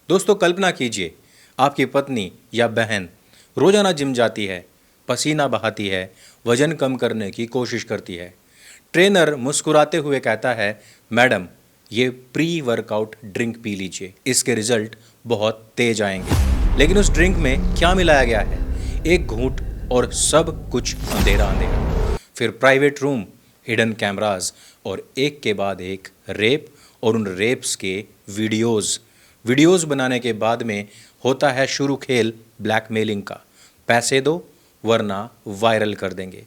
दोस्तों कल्पना कीजिए, आपकी पत्नी या बहन रोजाना जिम जाती है, पसीना बहाती है, वजन कम करने की कोशिश करती है। ट्रेनर मुस्कुराते हुए कहता है, मैडम ये प्री वर्कआउट ड्रिंक पी लीजिए, इसके रिजल्ट बहुत तेज आएंगे। लेकिन उस ड्रिंक में क्या मिलाया गया है? एक घूंट और सब कुछ अंधेरा अंधेरा। फिर प्राइवेट रूम, हिडन कैमरास और एक के बाद एक रेप और उन रेप्स के वीडियोस बनाने के बाद में होता है शुरू खेल ब्लैकमेलिंग का। पैसे दो वरना वायरल कर देंगे,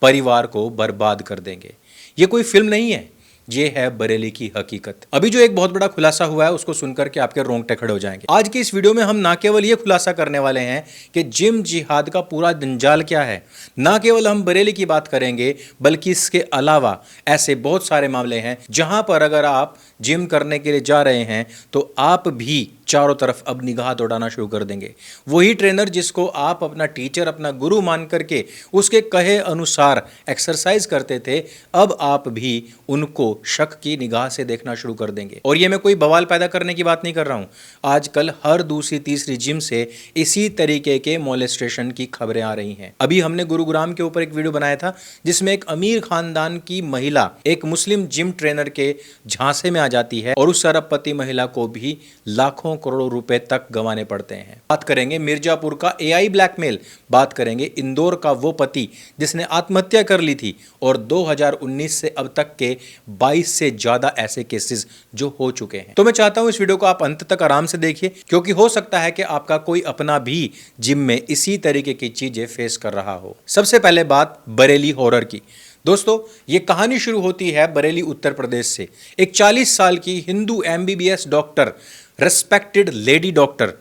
परिवार को बर्बाद कर देंगे। ये कोई फिल्म नहीं है, ये है बरेली की हकीकत। अभी जो एक बहुत बड़ा खुलासा हुआ है उसको सुनकर के आपके रोंगटे खड़े हो जाएंगे। आज की इस वीडियो में हम ना केवल ये खुलासा करने वाले हैं कि जिम जिहाद का पूरा जंजाल क्या है, ना केवल हम बरेली की बात करेंगे बल्कि इसके अलावा ऐसे बहुत सारे मामले हैं जहां पर अगर आप जिम करने के लिए जा रहे हैं तो आप भी चारों तरफ अब निगाह दौड़ाना शुरू कर देंगे। वही ट्रेनर जिसको आप अपना टीचर, अपना गुरु मान करके उसके कहे अनुसार एक्सरसाइज करते थे, अब आप भी उनको शक की निगाह से देखना शुरू कर देंगे। और ये मैं कोई बवाल पैदा करने की बात नहीं कर रहा हूं। आजकल हर दूसरी तीसरी जिम से इसी तरीके के मोलेस्टेशन की खबरें आ रही हैं। अभी हमने गुरुग्राम के ऊपर एक वीडियो बनाया था जिसमें एक अमीर खानदान की महिला एक मुस्लिम जिम ट्रेनर के झांसे में आ जाती है और उस अरबपति महिला को भी लाखों करोड़ों रुपए तक गंवाने पड़ते हैं। बात करेंगे मिर्जापुर का एआई ब्लैकमेल, बात करेंगे इंदौर का वो पति जिसने आत्महत्या कर ली थी, और 2019 से अब तक के 22 से ज्यादा ऐसे केसेस जो हो चुके हैं। तो मैं चाहता हूं इस वीडियो को आप अंत तक आराम से देखिए, क्योंकि हो सकता है कि आपका कोई अपना भी जिम में इसी तरीके की चीजें फेस कर रहा हो। सबसे पहले बात बरेली हॉरर की। दोस्तों ये कहानी शुरू होती है बरेली उत्तर प्रदेश से। एक 40 साल की Hindu MBBS doctor, respected lady doctor,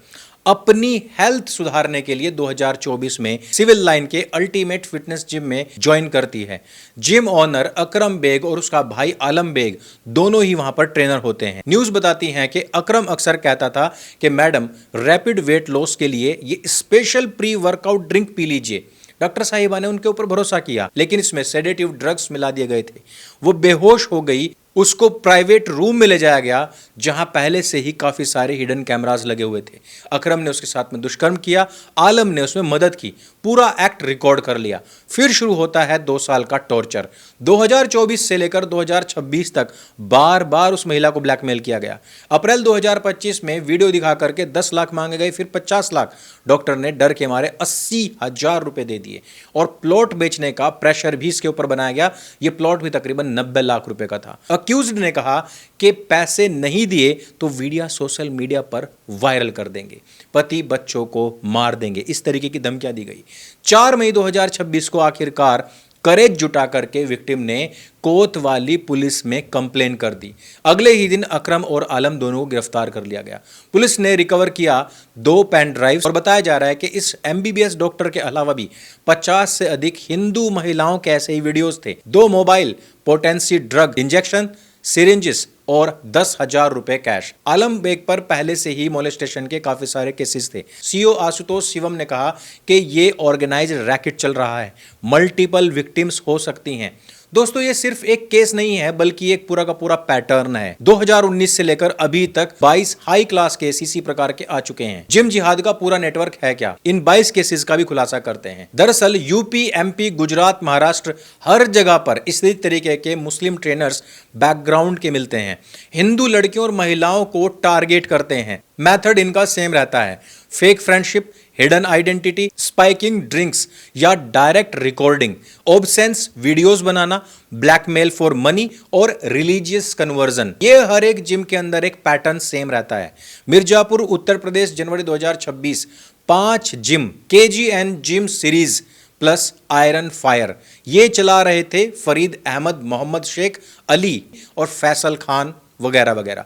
अपनी हेल्थ सुधारने के लिए 2024 में सिविल लाइन के अल्टीमेट फिटनेस जिम में ज्वाइन करती है। जिम ओनर अकरम बेग और उसका भाई आलम बेग दोनों ही वहां पर ट्रेनर होते हैं। न्यूज बताती हैं कि अकरम अक्सर कहता था कि मैडम रैपिड वेट लॉस के लिए ये special pre workout drink P लीजिए। डॉक्टर साहिबा ने उनके ऊपर भरोसा किया, लेकिन इसमें सेडेटिव ड्रग्स मिला दिए गए थे। वो बेहोश हो गई। उसको प्राइवेट रूम में ले जाया गया जहां पहले से ही काफी सारे हिडन कैमरास लगे हुए थे। अकरम ने उसके साथ में दुष्कर्म किया, आलम ने उसमें मदद की, पूरा एक्ट रिकॉर्ड कर लिया। फिर शुरू होता है 2 साल का टॉर्चर। 2024 से लेकर 2026 तक बार बार उस महिला को ब्लैकमेल किया गया। अप्रैल 2025 में वीडियो दिखा करके 10 लाख मांगे गए, फिर 50 लाख। डॉक्टर ने डर के मारे 80,000 रुपए दे दिए और प्लॉट बेचने का प्रेशर भी इसके ऊपर बनाया गया। यह प्लॉट भी तकरीबन 90 लाख रुपए का था। अक्यूज्ड ने कहा कि पैसे नहीं दिए तो वीडियो सोशल मीडिया पर वायरल कर देंगे, पति बच्चों को मार देंगे, इस तरीके की धमकियां दी गई। 4 मई 2026 को आखिरकार करेज जुटा करके विक्टिम ने कोतवाली पुलिस में कंप्लेन कर दी। अगले ही दिन अकरम और आलम दोनों को गिरफ्तार कर लिया गया। पुलिस ने रिकवर किया 2 पेन ड्राइव और बताया जा रहा है कि इस एमबीबीएस डॉक्टर के अलावा भी 50 से अधिक हिंदू महिलाओं के ऐसे ही वीडियोस थे। 2 mobile, potency drug injection, syringes और 10,000 रुपए कैश। आलम बेग पर पहले से ही मोलेस्टेशन के काफी सारे केसेस थे। सीओ आशुतोष शिवम ने कहा कि ये ऑर्गेनाइज्ड रैकेट चल रहा है, मल्टीपल विक्टिम्स हो सकती हैं। दोस्तों ये सिर्फ एक केस नहीं है बल्कि एक पूरा का पूरा पैटर्न है। 2019 से लेकर अभी तक 22 हाई क्लास केस इसी प्रकार के आ चुके हैं। जिम जिहाद का पूरा नेटवर्क है क्या, इन 22 केसेस का भी खुलासा करते हैं। दरअसल यूपी, एमपी, गुजरात, महाराष्ट्र हर जगह पर इसी तरीके के मुस्लिम ट्रेनर्स बैकग्राउंड के मिलते हैं। हिंदू लड़कियों और महिलाओं को टारगेट करते हैं। मेथड इनका सेम रहता है, fake friendship, hidden identity, spiking drinks या डायरेक्ट रिकॉर्डिंग, ऑब्सेंस वीडियोस बनाना, ब्लैकमेल फॉर मनी और रिलीजियस कन्वर्जन। ये हर एक जिम के अंदर एक पैटर्न सेम रहता है। मिर्जापुर उत्तर प्रदेश, जनवरी 2026, 5 gym KGN gym series plus iron fire ये चला रहे थे फरीद अहमद, मोहम्मद शेख अली और फैसल खान वगैरह वगैरह।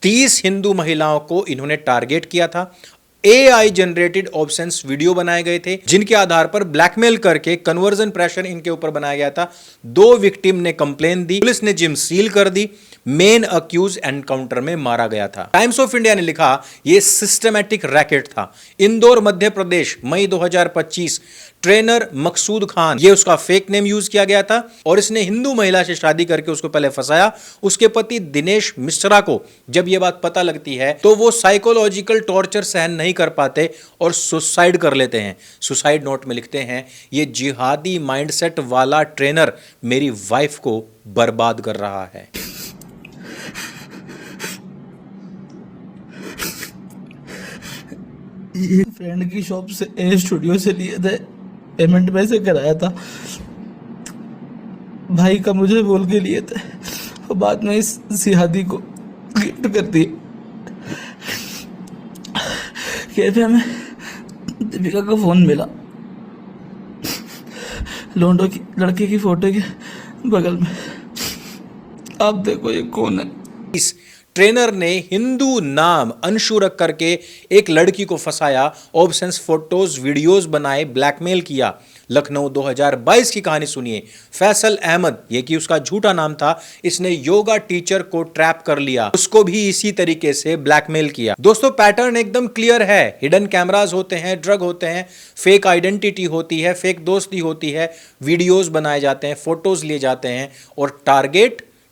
30 हिंदू महिलाओं को इन्होंने टारगेट किया था। AI जनरेटेड ऑप्शंस वीडियो बनाए गए थे जिनके आधार पर ब्लैकमेल करके कन्वर्जन प्रेशर इनके ऊपर बनाया गया था। 2 विक्टिम ने कंप्लेन दी, पुलिस ने जिम सील कर दी। मेन अक्यूज एनकाउंटर में मारा गया था। टाइम्स ऑफ इंडिया ने लिखा यह सिस्टमैटिक रैकेट था। इंदौर मध्य प्रदेश, मई 2025, ट्रेनर मकसूद खान, ये उसका फेक नेम यूज किया गया था और इसने हिंदू महिला से शादी करके उसको पहले फंसाया। उसके पति दिनेश मिश्रा को जब यह बात पता लगती है तो वो साइकोलॉजिकल टॉर्चर सहन नहीं कर पाते और सुसाइड कर लेते हैं। सुसाइड नोट में लिखते हैं, ये जिहादी माइंडसेट वाला ट्रेनर मेरी वाइफ को बर्बाद कर रहा है। ये फ्रेंड की शॉप से ए स्टूडियो से लिए थे, पेमेंट पैसे कराया था, भाई का मुझे बोल के लिए थे और बाद में इस जिहादी को गिफ्ट कर दिए। कैफे में दीपिका का फोन मिला, लोंडो की लड़के की फोटो के बगल में। आप देखो ये कौन है। इस ट्रेनर ने हिंदू नाम अंशु रख करके एक लड़की को फंसाया, ऑब्सेंस फोटोज वीडियोस बनाए, ब्लैकमेल किया। लखनऊ 2022 की कहानी सुनिए। फैसल अहमद, ये कि उसका झूठा नाम था, इसने योगा टीचर को ट्रैप कर लिया, उसको भी इसी तरीके से ब्लैकमेल किया। दोस्तों पैटर्न एकदम क्लियर है। हिडन कैमरास होते हैं, ड्रग होते हैं, फेक आइडेंटिटी होती है, फेक दोस्ती होती है, वीडियोस बनाए जाते हैं, फोटोज लिए जाते हैं और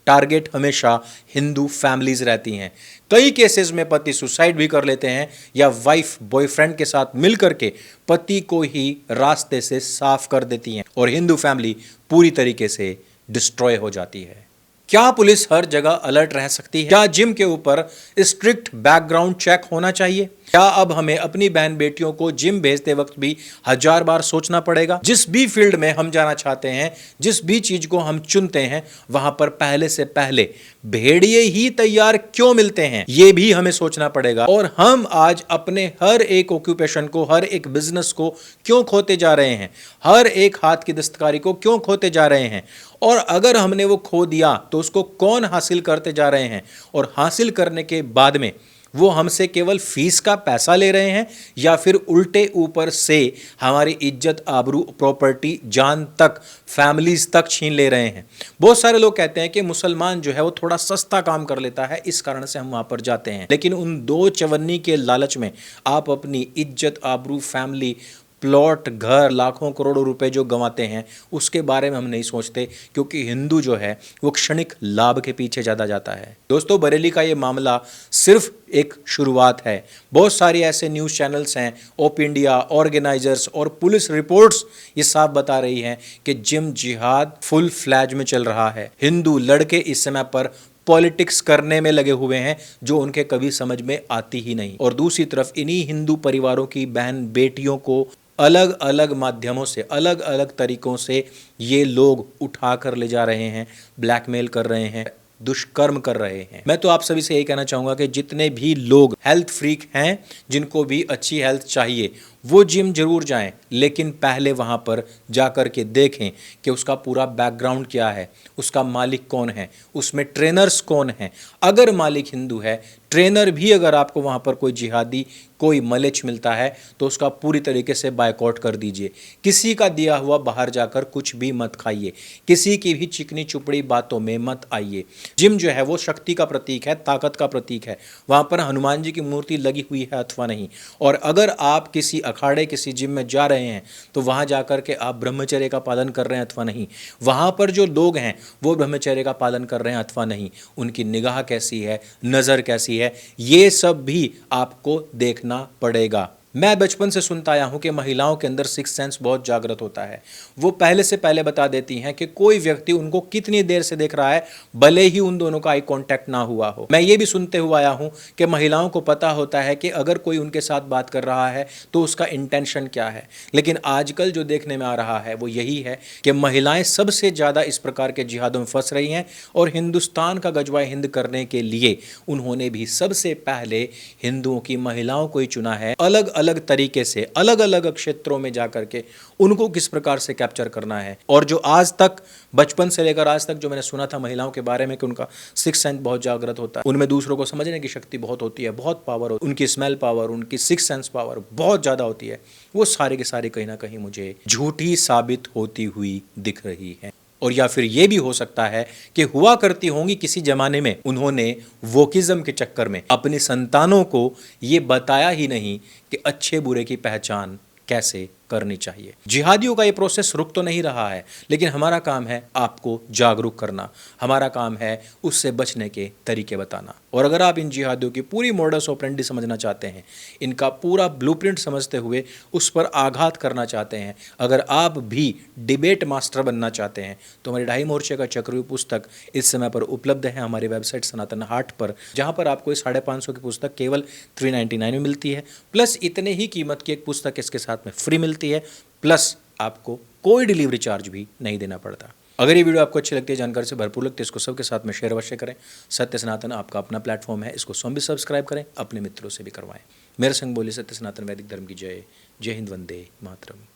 टारगेट हमेशा हिंदू फैमिलीज रहती हैं। कई केसेस में पति सुसाइड भी कर लेते हैं या वाइफ बॉयफ्रेंड के साथ मिलकर के पति को ही रास्ते से साफ कर देती हैं और हिंदू फैमिली पूरी तरीके से डिस्ट्रॉय हो जाती है। क्या पुलिस हर जगह अलर्ट रह सकती है? क्या जिम के ऊपर स्ट्रिक्ट बैकग्राउंड चेक होना चाहिए? क्या अब हमें अपनी बहन बेटियों को जिम भेजते वक्त भी 1000 बार सोचना पड़ेगा? जिस भी फील्ड में हम जाना चाहते हैं, जिस भी चीज को हम चुनते हैं, वहां पर पहले से पहले भेड़िए ही तैयार क्यों मिलते हैं, ये भी हमें सोचना पड़ेगा। और हम आज अपने हर एक ऑक्यूपेशन को, हर एक बिजनेस को क्यों खोते जा रहे हैं, हर एक हाथ की दस्तकारी को क्यों खोते जा रहे हैं, और अगर हमने वो खो दिया तो उसको कौन हासिल करते जा रहे हैं, और हासिल करने के बाद में वो हमसे केवल फीस का पैसा ले रहे हैं या फिर उल्टे ऊपर से हमारी इज्जत, आबरू, प्रॉपर्टी, जान तक, फैमिलीज तक छीन ले रहे हैं। बहुत सारे लोग कहते हैं कि मुसलमान जो है वो थोड़ा सस्ता काम कर लेता है, इस कारण से हम वहां पर जाते हैं। लेकिन उन दो चवन्नी के लालच में आप अपनी इज्जत, आबरू, फैमिली, प्लॉट, घर, लाखों करोड़ों रुपए जो गंवाते हैं, उसके बारे में हम नहीं सोचते, क्योंकि हिंदू जो है वो क्षणिक लाभ के पीछे ज़्यादा जाता है। दोस्तों बरेली का ये मामला सिर्फ एक शुरुआत है। बहुत सारी ऐसे न्यूज़ चैनल्स हैं, ओप इंडिया, ऑर्गेनाइजर्स और पुलिस रिपोर्ट्स ये साफ बता रही हैं कि जिम जिहाद फुल फ्लैज में चल रहा है। हिंदू लड़के इस समय पर पॉलिटिक्स करने में लगे हुए हैं जो उनके कभी समझ में आती ही नहीं। और दूसरी तरफ इन्हीं हिंदू परिवारों की बहन बेटियों को अलग अलग माध्यमों से, अलग अलग तरीकों से ये लोग उठा कर ले जा रहे हैं, ब्लैकमेल कर रहे हैं, दुष्कर्म कर रहे हैं। मैं तो आप सभी से यही कहना चाहूँगा कि जितने भी लोग हेल्थ फ्रीक हैं, जिनको भी अच्छी हेल्थ चाहिए, वो जिम जरूर जाएं, लेकिन पहले वहाँ पर जाकर के देखें कि उसका पूरा बैकग्राउंड क्या है, उसका मालिक कौन है, उसमें ट्रेनर्स कौन हैं। अगर मालिक हिंदू है, ट्रेनर भी अगर आपको वहाँ पर कोई जिहादी, कोई मलेच्छ मिलता है तो उसका पूरी तरीके से बायकॉट कर दीजिए। किसी का दिया हुआ बाहर जाकर कुछ भी मत खाइए, किसी की भी चिकनी चुपड़ी बातों में मत आइए। जिम जो है वो शक्ति का प्रतीक है, ताकत का प्रतीक है। वहाँ पर हनुमान जी की मूर्ति लगी हुई है अथवा नहीं। और अगर आप किसी अखाड़े, किसी जिम में जा रहे हैं तो वहाँ जाकर के आप ब्रह्मचर्य का पालन कर रहे हैं अथवा नहीं, वहाँ पर जो लोग हैं वो ब्रह्मचर्य का पालन कर रहे हैं अथवा नहीं, उनकी निगाह कैसी है, नज़र कैसी है, ये सब भी आपको देखना पड़ेगा। मैं बचपन से सुनता आया हूं कि महिलाओं के अंदर सिक्स सेंस बहुत जागृत होता है। वो पहले से पहले बता देती हैं कि कोई व्यक्ति उनको कितनी देर से देख रहा है, भले ही उन दोनों का आई कांटेक्ट ना हुआ हो। मैं ये भी सुनते हुआ आया हूं कि महिलाओं को पता होता है कि अगर कोई उनके साथ बात कर रहा है तो उसका इंटेंशन क्या है। लेकिन आजकल जो देखने में आ रहा है वो यही है कि महिलाएं सबसे ज़्यादा इस प्रकार के जिहादों में फंस रही हैं और हिंदुस्तान का गजवा हिंद करने के लिए उन्होंने भी सबसे पहले हिंदुओं की महिलाओं को ही चुना है। अलग अलग तरीके से, अलग अलग क्षेत्रों में जाकर के उनको किस प्रकार से कैप्चर करना है। और जो आज तक, बचपन से लेकर आज तक जो मैंने सुना था महिलाओं के बारे में कि उनका सिक्स सेंस बहुत जागृत होता है, उनमें दूसरों को समझने की शक्ति बहुत होती है, बहुत पावर होती है, उनकी स्मेल पावर, उनकी सिक्स सेंस पावर बहुत ज़्यादा होती है, वो सारे के सारे कहीं ना कहीं मुझे झूठी साबित होती हुई दिख रही है। और या फिर ये भी हो सकता है कि हुआ करती होंगी किसी जमाने में, उन्होंने वोकिज्म के चक्कर में अपनी संतानों को ये बताया ही नहीं कि अच्छे बुरे की पहचान कैसे करनी चाहिए। जिहादियों का ये प्रोसेस रुक तो नहीं रहा है, लेकिन हमारा काम है आपको जागरूक करना, हमारा काम है उससे बचने के तरीके बताना। और अगर आप इन जिहादियों की पूरी मॉडस ऑपरेंडी समझना चाहते हैं, इनका पूरा ब्लूप्रिंट समझते हुए उस पर आघात करना चाहते हैं, अगर आप भी डिबेट मास्टर बनना चाहते हैं, तो हमारी ढाई मोर्चे का चक्रव्यूह पुस्तक इस समय पर उपलब्ध है हमारी वेबसाइट सनातन हाट पर, जहां पर आपको इस 550 की पुस्तक केवल 399 में मिलती है, प्लस इतने ही कीमत की एक पुस्तक इसके साथ में फ्री मिलती है, प्लस आपको कोई डिलीवरी चार्ज भी नहीं देना पड़ता। अगर ये वीडियो आपको अच्छी लगती है, जानकारी से भरपूर लगती है, इसको सबके साथ में शेयर अवश्य करें। सत्य सनातन आपका अपना प्लेटफॉर्म है, इसको स्वयं भी सब्सक्राइब करें, अपने मित्रों से भी करवाएं। मेरे संग बोली सत्य सनातन वैदिक धर्म की जय। जय हिंद, वंदे मातरम।